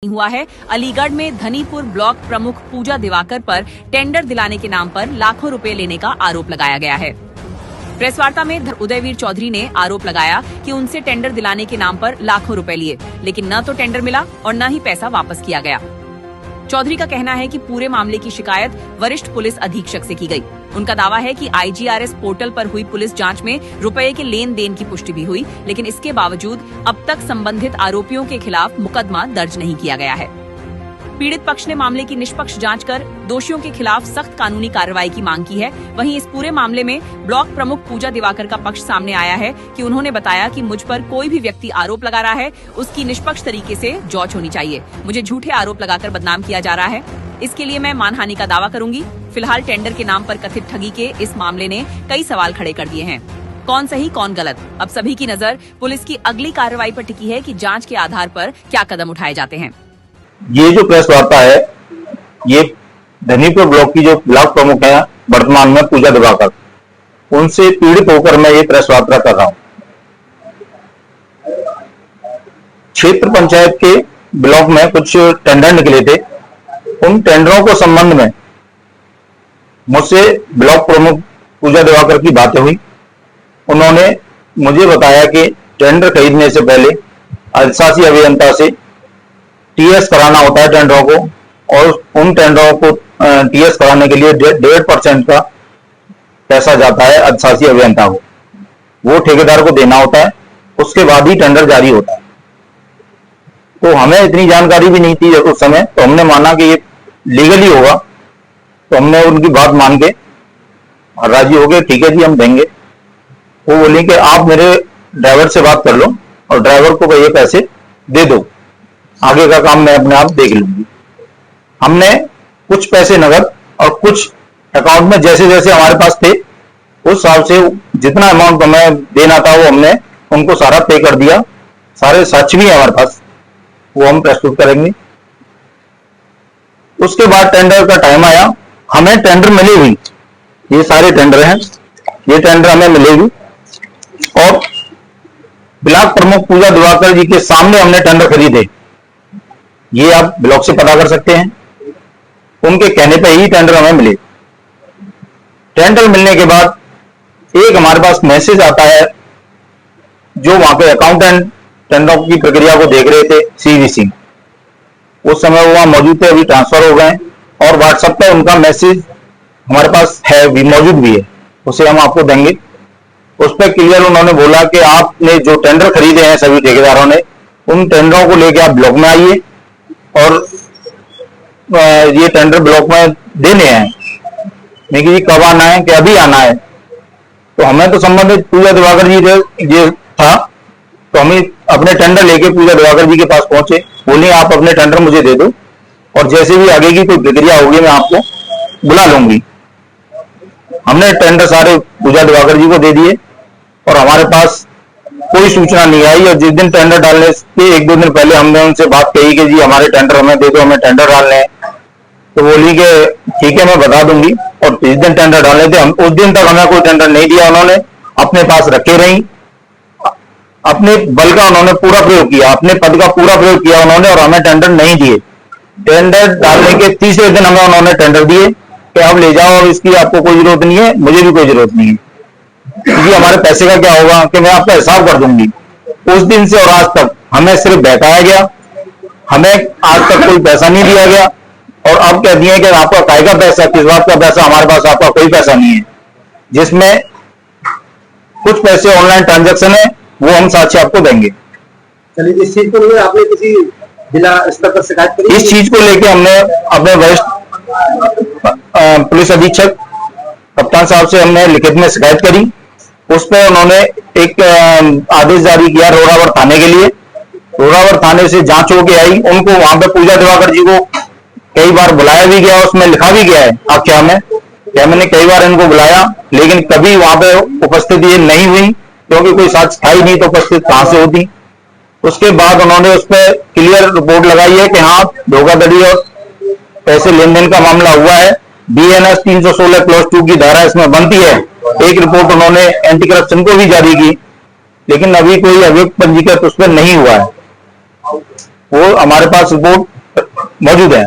हुआ है। अलीगढ़ में धनीपुर ब्लॉक प्रमुख पूजा दिवाकर पर टेंडर दिलाने के नाम पर लाखों रुपए लेने का आरोप लगाया गया है। प्रेस वार्ता में उदयवीर चौधरी ने आरोप लगाया कि उनसे टेंडर दिलाने के नाम पर लाखों रुपए लिए, लेकिन न तो टेंडर मिला और न ही पैसा वापस किया गया। चौधरी का कहना है कि पूरे मामले की शिकायत वरिष्ठ पुलिस अधीक्षक से की गई। उनका दावा है कि IGRS पोर्टल पर हुई पुलिस जांच में रुपए के लेन देन की पुष्टि भी हुई, लेकिन इसके बावजूद अब तक संबंधित आरोपियों के खिलाफ मुकदमा दर्ज नहीं किया गया है। पीड़ित पक्ष ने मामले की निष्पक्ष जांच कर दोषियों के खिलाफ सख्त कानूनी कार्रवाई की मांग की है। वहीं इस पूरे मामले में ब्लॉक प्रमुख पूजा दिवाकर का पक्ष सामने आया है कि उन्होंने बताया कि मुझ पर कोई भी व्यक्ति आरोप लगा रहा है, उसकी निष्पक्ष तरीके से जांच होनी चाहिए। मुझे झूठे आरोप लगाकर बदनाम किया जा रहा है, इसके लिए मैं मानहानि का दावा करूंगी। फिलहाल टेंडर के नाम पर कथित ठगी के इस मामले ने कई सवाल खड़े कर दिए हैं। कौन सही कौन गलत, अब सभी की नजर पुलिस की अगली कार्रवाई पर टिकी है कि जांच के आधार पर क्या कदम उठाए जाते हैं। ये जो प्रेस वार्ता है, ये धनीपुर ब्लॉक की जो ब्लॉक प्रमुख है वर्तमान में पूजा दिवाकर, उनसे पीड़ित होकर मैं ये प्रेस वार्ता कर रहा हूं। क्षेत्र पंचायत के ब्लॉक में कुछ टेंडर निकले थे। उन टेंडरों को संबंध में मुझसे ब्लॉक प्रमुख पूजा दिवाकर की बातें हुई। उन्होंने मुझे बताया कि टेंडर खरीदने से पहले अधिशासी अभियंता से TS कराना होता है टेंडरों को, और उन टेंडरों को TS कराने के लिए 1.5% का पैसा जाता है अधिशासी अभियंता को, वो ठेकेदार को देना होता है। उसके बाद ही टेंडर जारी होता है। तो हमें इतनी जानकारी भी नहीं थी उस समय, तो हमने माना कि ये लीगली होगा, तो हमने उनकी बात मान के राजी हो गए। ठीक है जी, हम देंगे। वो बोले कि आप मेरे ड्राइवर से बात कर लो और ड्राइवर को ये पैसे दे दो, आगे का काम मैं अपने आप देख लूंगी। हमने कुछ पैसे नगद और कुछ अकाउंट में जैसे जैसे हमारे पास थे उस हिसाब से जितना अमाउंट हमें देना था वो हमने उनको सारा पे कर दिया। सारे साक्ष्य भी है हमारे पास, वो हम प्रस्तुत करेंगे। उसके बाद टेंडर का टाइम आया, हमें टेंडर मिली हुई, ये सारे टेंडर हैं, ये टेंडर हमें मिलेगी। और ब्लॉक प्रमुख पूजा दिवाकर जी के सामने हमने टेंडर खरीदे, ये आप ब्लॉक से पता कर सकते हैं। उनके कहने पे ही टेंडर हमें मिले। टेंडर मिलने के बाद एक हमारे पास मैसेज आता है, जो वहां के अकाउंटेंट टेंडरों की प्रक्रिया को देख रहे थे, CV सिंह, उस समय वो वहां मौजूद थे, अभी ट्रांसफर हो गए। और व्हाट्सएप पे उनका मैसेज हमारे पास है, भी मौजूद भी है, उसे हम आपको देंगे। उस पर क्लियर उन्होंने बोला कि आपने जो टेंडर खरीदे हैं सभी ठेकेदारों ने, उन टेंडरों को लेकर आप ब्लॉक में आइए और ये टेंडर ब्लॉक में देने हैं। लेकिन ये कब आना है कि अभी आना है? तो हमें तो संबंधित पूजा दिवाकर जी ये था, तो हम अपने टेंडर लेके पूजा दिवाकर जी के पास पहुंचे। बोले आप अपने टेंडर मुझे दे दो और जैसे भी आगे की कोई प्रक्रिया होगी मैं आपको बुला लूंगी। हमने टेंडर सारे पूजा दिवाकर जी को दे दिए और हमारे पास कोई सूचना नहीं आई। और जिस दिन टेंडर डालने के 1-2 दिन पहले हमने उनसे बात कही कि जी हमारे टेंडर हमें दे दो, हमें टेंडर डालने हैं। तो बोली कि ठीक है मैं बता दूंगी। और जिस दिन टेंडर डालने थे, हम उस दिन तक हमें कोई टेंडर नहीं दिया। उन्होंने अपने पास रखे रही, अपने बल का उन्होंने पूरा प्रयोग किया, अपने पद का पूरा प्रयोग किया उन्होंने, और हमें टेंडर नहीं दिए। टेंडर डालने के तीसरे दिन हमें उन्होंने टेंडर दिए कि अब ले जाओ, और इसकी आपको कोई जरूरत नहीं है, मुझे भी कोई जरूरत नहीं है, क्योंकि हमारे पैसे का क्या होगा कि मैं आपका हिसाब कर दूंगी। उस दिन से और आज तक हमें सिर्फ बहकाया गया, हमें आज तक कोई पैसा नहीं दिया गया। और अब कह दिए कि आपका काय का पैसा, किस बात का पैसा, हमारे पास आपका कोई पैसा नहीं है। जिसमें कुछ पैसे ऑनलाइन ट्रांजैक्शन है, वो हम साक्ष्य आपको देंगे। चलिए, इस चीज को लेकर आपने किसी जिला स्तर पर शिकायत करी? इस चीज को लेकर हमने अपने वरिष्ठ पुलिस अधीक्षक कप्तान साहब से हमने लिखित में शिकायत करी। उस पर उन्होंने एक आदेश जारी किया रोरावर थाने के लिए। रोरावर थाने से जांच होके आई, उनको वहां पे पूजा दिवाकर जी को कई बार बुलाया भी गया, उसमें लिखा भी गया है आख्या में, क्या मैंने कई बार इनको बुलाया, लेकिन कभी वहां पे उपस्थिति नहीं हुई, क्योंकि कोई साक्ष्य था ही नहीं, तो उपस्थित कहां से होती। उसके बाद उन्होंने उस पर क्लियर रिपोर्ट लगाई है कि हाँ धोखाधड़ी और पैसे लेन देन का मामला हुआ है। BNS 316 क्लॉज 2 की धारा इसमें बनती है। एक रिपोर्ट उन्होंने एंटी करप्शन को भी जारी की, लेकिन अभी कोई अभियुक्त पंजीकृत उस पर नहीं हुआ है। वो हमारे पास रिपोर्ट मौजूद है।